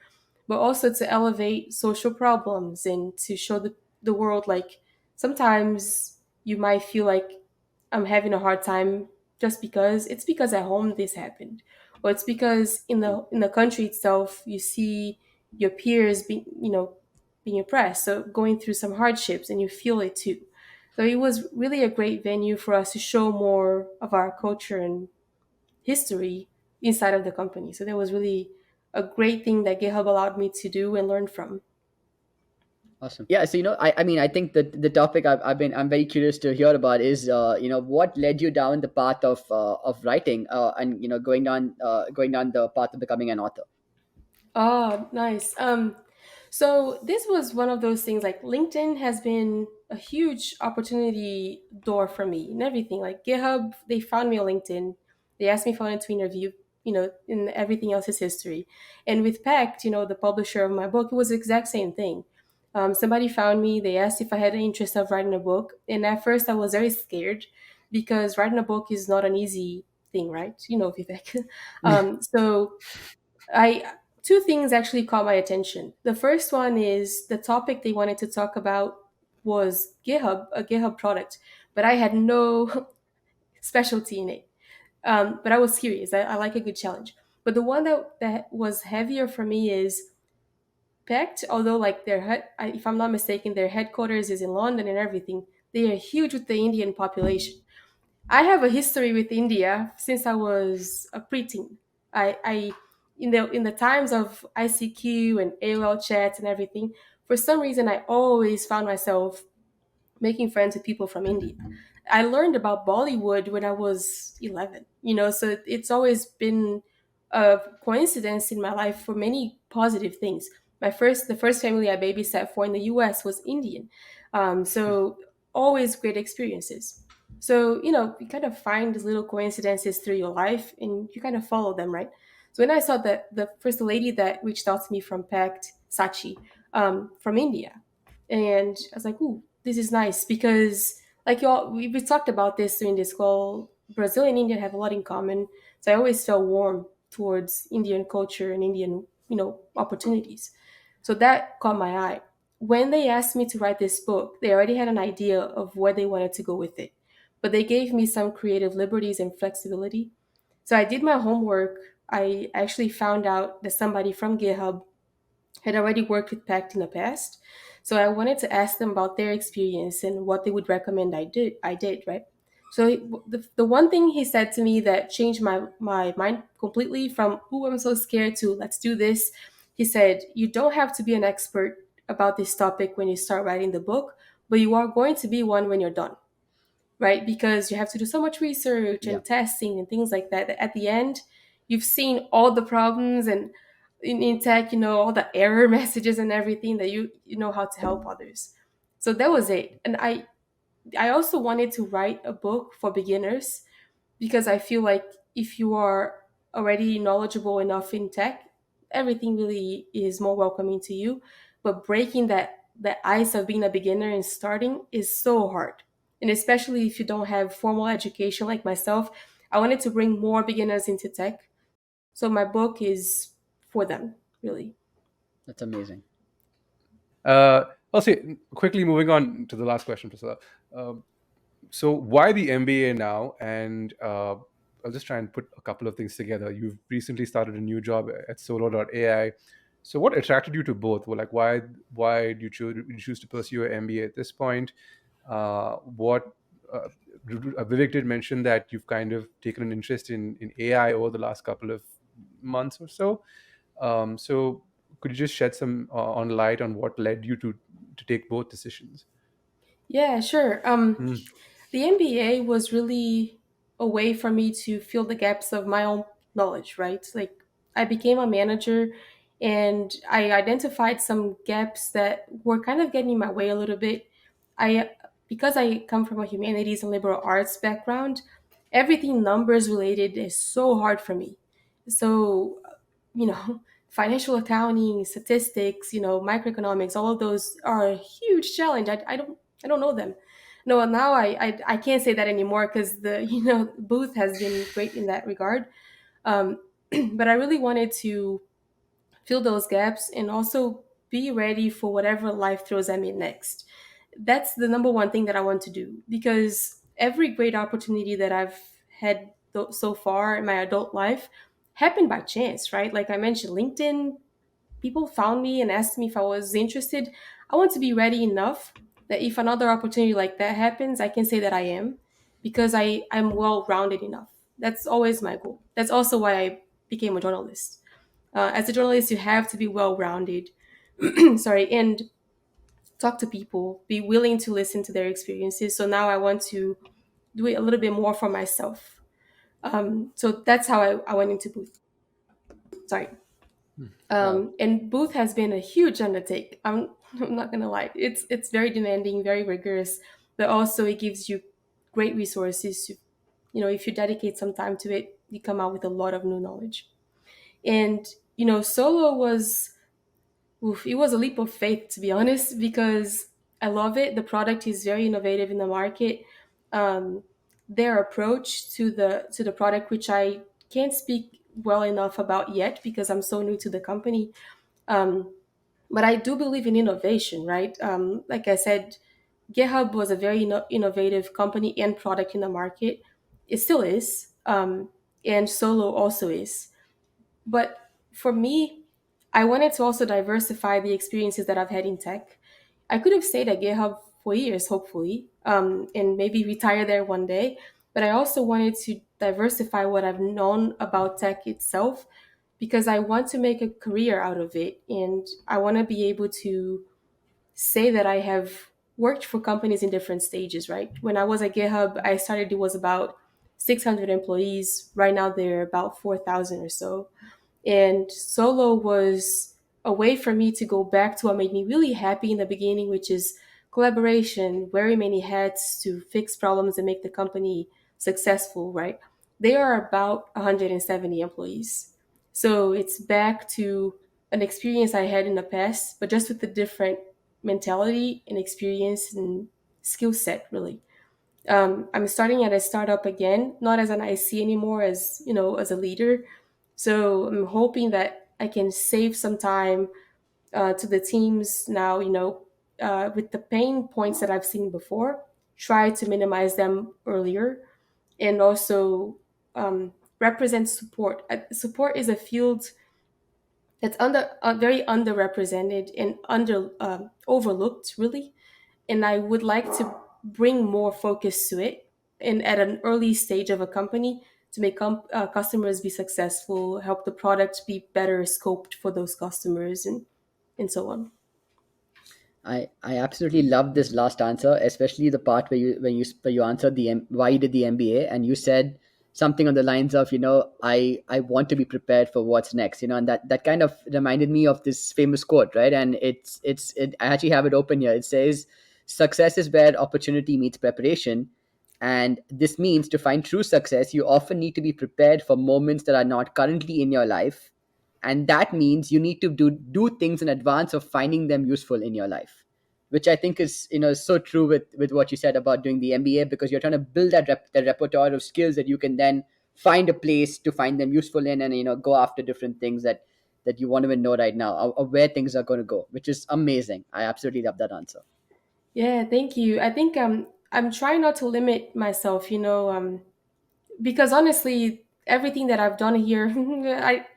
but also to elevate social problems and to show the world like sometimes you might feel like I'm having a hard time just because it's because at home this happened, or it's because in the country itself you see your peers being oppressed, so going through some hardships and you feel it too. So it was really a great venue for us to show more of our culture and history inside of the company. So that was really a great thing that GitHub allowed me to do and learn from. Awesome. Yeah. So I mean, I think that the topic I'm very curious to hear about is what led you down the path of writing and going down the path of becoming an author. Oh, nice. So this was one of those things, like LinkedIn has been a huge opportunity door for me and everything. Like GitHub, they found me on LinkedIn. They asked me if I wanted to interview, and everything else is history. And with Pact, the publisher of my book, it was the exact same thing. Somebody found me, they asked if I had an interest of writing a book. And at first I was very scared because writing a book is not an easy thing, right? Vivek. So I two things actually caught my attention. The first one is the topic they wanted to talk about was GitHub, a GitHub product, but I had no specialty in it. But I was curious. I like a good challenge. But the one that was heavier for me is Pact. Although like if I'm not mistaken, their headquarters is in London and everything. They are huge with the Indian population. I have a history with India since I was a preteen. I in the times of ICQ and AOL chats and everything, for some reason I always found myself making friends with people from India. I learned about Bollywood when I was 11, so it's always been a coincidence in my life for many positive things. The first family I babysat for in the US was Indian. So always great experiences. So, you kind of find these little coincidences through your life and you kind of follow them, right? So when I saw that the first lady that reached out to me from PACT, Sachi, from India, and I was like, ooh, this is nice because like y'all we talked about this in this call. Brazil and India have a lot in common. So I always felt warm towards Indian culture and Indian, opportunities. So that caught my eye. When they asked me to write this book, they already had an idea of where they wanted to go with it. But they gave me some creative liberties and flexibility. So I did my homework. I actually found out that somebody from GitHub had already worked with Pact in the past. So I wanted to ask them about their experience and what they would recommend I did, right? So the one thing he said to me that changed my mind completely from, "Ooh, I'm so scared," to "let's do this." He said, "You don't have to be an expert about this topic when you start writing the book, but you are going to be one when you're done, right? Because you have to do so much research Yeah, and testing and things like that. That at the end, you've seen all the problems and in tech, all the error messages and everything that you know how to help others." So that was it. And I also wanted to write a book for beginners because I feel like if you are already knowledgeable enough in tech, everything really is more welcoming to you. But breaking that ice of being a beginner and starting is so hard. And especially if you don't have formal education like myself, I wanted to bring more beginners into tech. So my book is for them, really. that's amazing. I'll say quickly moving on to the last question, Priscilla. Uh, so why the MBA now? And I'll just try and put a couple of things together. You've recently started a new job at Solo.ai. So what attracted you to both? Well, like why do you choose to pursue an MBA at this point? What uh, Vivek did mention that you've kind of taken an interest in AI over the last couple of months or so. So could you just shed some on light on what led you to take both decisions? Yeah, sure. Mm. The MBA was really a way for me to fill the gaps of my own knowledge, right? Like I became a manager and I identified some gaps that were kind of getting in my way a little bit. I Because I come from a humanities and liberal arts background, everything numbers related is so hard for me. So, you know, financial accounting, statistics, microeconomics, all of those are a huge challenge. I don't know them. No, now I can't say that anymore because the Booth has been great in that regard. Um, but I really wanted to fill those gaps and also be ready for whatever life throws at me next. That's the number one thing that I want to do because every great opportunity that I've had so far in my adult life happened by chance, right? Like I mentioned, LinkedIn, people found me and asked me if I was interested. I want to be ready enough that if another opportunity like that happens, I can say that I am because I'm well rounded enough. That's always my goal. That's also why I became a journalist. As a journalist, you have to be well rounded, sorry, and talk to people, be willing to listen to their experiences. So now I want to do it a little bit more for myself. So that's how I went into Booth. Sorry. Wow. And Booth has been a huge undertake. I'm not gonna lie. It's very demanding, very rigorous, but also it gives you great resources. If you dedicate some time to it, you come out with a lot of new knowledge. And Solo was, oof, it was a leap of faith to be honest, because I love it. The product is very innovative in the market. Um, their approach to the product, which I can't speak well enough about yet because I'm so new to the company. Um, but I do believe in innovation, right? Like I said, GitHub was a very innovative company and product in the market. It still is, and Solo also is. But for me, I wanted to also diversify the experiences that I've had in tech. I could have stayed at GitHub for years, hopefully, and maybe retire there one day. But I also wanted to diversify what I've known about tech itself because I want to make a career out of it. And I want to be able to say that I have worked for companies in different stages, right? When I was at GitHub, I started, it was about 600 employees. Right now, they're about 4,000 or so. And solo was a way for me to go back to what made me really happy in the beginning, which is collaboration, wearing many hats to fix problems and make the company successful, right? They are about 170 employees. So it's back to an experience I had in the past, but just with a different mentality and experience and skill set, really. I'm starting at a startup again, not as an IC anymore, as as a leader. So I'm hoping that I can save some time to the teams now. With the pain points that I've seen before, try to minimize them earlier, and also represent support. Support is a field that's very underrepresented and overlooked, really, and I would like to bring more focus to it and at an early stage of a company to make customers be successful, help the product be better scoped for those customers, and so on. I absolutely love this last answer, especially the part where you answered why you did the MBA, and you said something on the lines of, I want to be prepared for what's next, and that kind of reminded me of this famous quote, right? And I actually have it open here. It says, "Success is where opportunity meets preparation." And this means to find true success, you often need to be prepared for moments that are not currently in your life, and that means you need to do things in advance of finding them useful in your life, which I think is so true with what you said about doing the MBA, because you're trying to build that repertoire of skills that you can then find a place to find them useful in, and go after different things that you won't even know right now, or where things are going to go, which is amazing. I absolutely love that answer. Yeah, thank you. I think I'm trying not to limit myself, because honestly, everything that I've done here,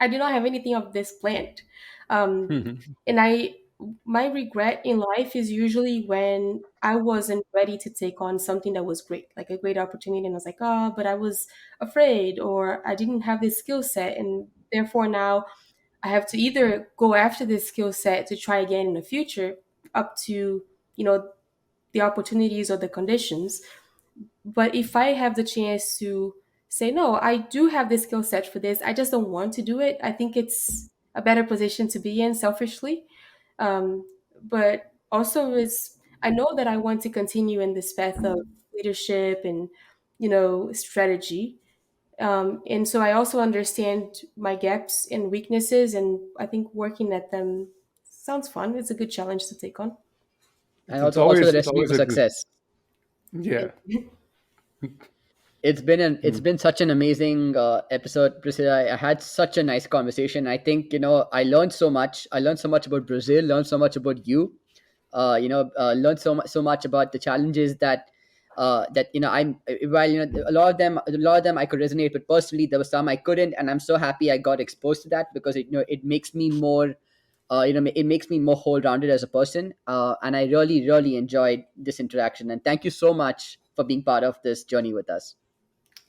I do not have anything of this planned. Um, and my regret in life is usually when I wasn't ready to take on something that was great, like a great opportunity, and I was like, oh, but I was afraid, or I didn't have this skill set, and therefore now I have to either go after this skill set to try again in the future, up to you know the opportunities or the conditions. But if I have the chance to say, no, I do have the skill set for this, I just don't want to do it, I think it's a better position to be in selfishly. But also, I know that I want to continue in this path of leadership and, strategy. And so I also understand my gaps and weaknesses, and I think working at them sounds fun. It's a good challenge to take on. And it's also the always it's recipe always for a good, success. yeah. It's Mm. been such an amazing episode, Priscilla. I had such a nice conversation. I think I learned so much. I learned so much about Brazil. Learned so much about you. Learned so much about the challenges that I'm while a lot of them I could resonate with personally. There were some I couldn't, and I'm so happy I got exposed to that, because it makes me more it makes me more whole-rounded as a person, and I really really enjoyed this interaction, and thank you so much for being part of this journey with us.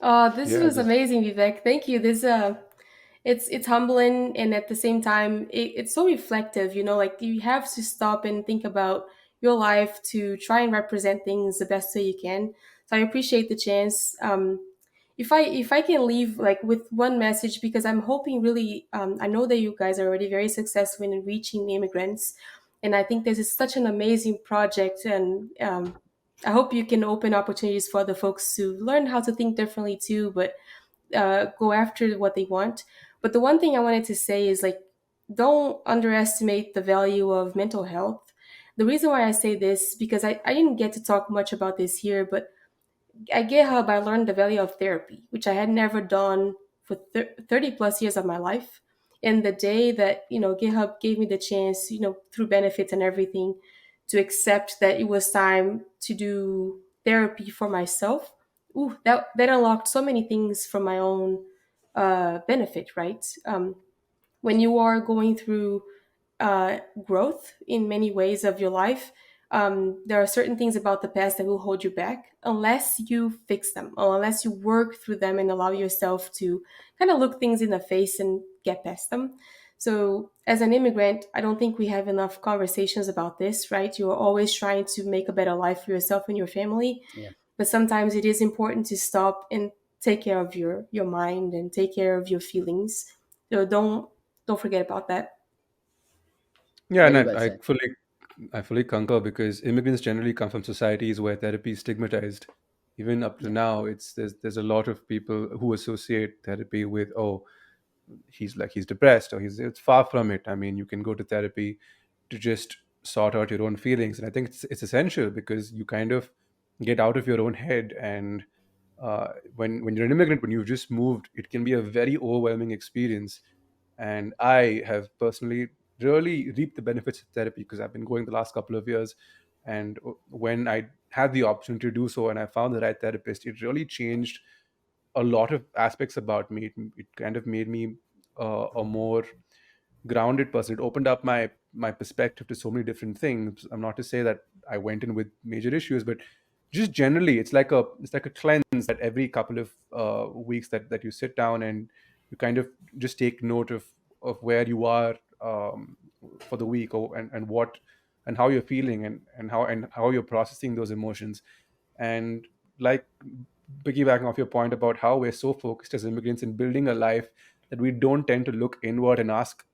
Oh, this Yeah, was this, amazing, Vivek. Thank you. It's humbling, and at the same time, it's so reflective. Like you have to stop and think about your life to try and represent things the best way you can. So I appreciate the chance. If I can leave like with one message, because I'm hoping really, I know that you guys are already very successful in reaching immigrants, and I think this is such an amazing project, and I hope you can open opportunities for other folks to learn how to think differently too, but go after what they want. But the one thing I wanted to say is like, don't underestimate the value of mental health. The reason why I say this, because I didn't get to talk much about this here, but at GitHub, I learned the value of therapy, which I had never done for 30 plus years of my life. And the day that, GitHub gave me the chance, through benefits and everything, to accept that it was time to do therapy for myself, that unlocked so many things for my own benefit, right? when you are going through growth in many ways of your life, there are certain things about the past that will hold you back unless you fix them or unless you work through them and allow yourself to kind of look things in the face and get past them. So, as an immigrant, I don't think we have enough conversations about this, right? You're always trying to make a better life for yourself and your family, Yeah, but sometimes it is important to stop and take care of your mind and take care of your feelings. So don't forget about that. Yeah, and very well said. I fully concur because immigrants generally come from societies where therapy is stigmatized. Even up to Yeah, now, there's a lot of people who associate therapy with, oh, he's depressed, or he's it's far from it. I mean, you can go to therapy to just sort out your own feelings, and I think it's essential because you kind of get out of your own head. And when you're an immigrant, when you've just moved, it can be a very overwhelming experience. And I have personally really reaped the benefits of therapy because I've been going the last couple of years. And when I had the opportunity to do so and I found the right therapist, it really changed a lot of aspects about me. It kind of made me a more grounded person. It opened up my perspective to so many different things. I'm not to say that I went in with major issues, but just generally, it's like a cleanse that every couple of weeks that you sit down and you kind of just take note of where you are for the week, or and what and how you're feeling, and how you're processing those emotions. And like, piggybacking off your point about how we're so focused as immigrants in building a life, that we don't tend to look inward and ask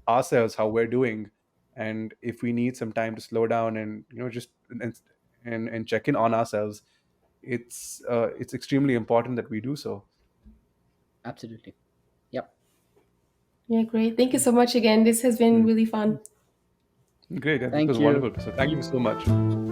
ourselves how we're doing, and if we need some time to slow down and just and check in on ourselves. It's extremely important that we do so. absolutely. Yep. Yeah, great. Thank you so much again. This has been Mm. really fun. Great. This was Thank wonderful. you. So thank you so much.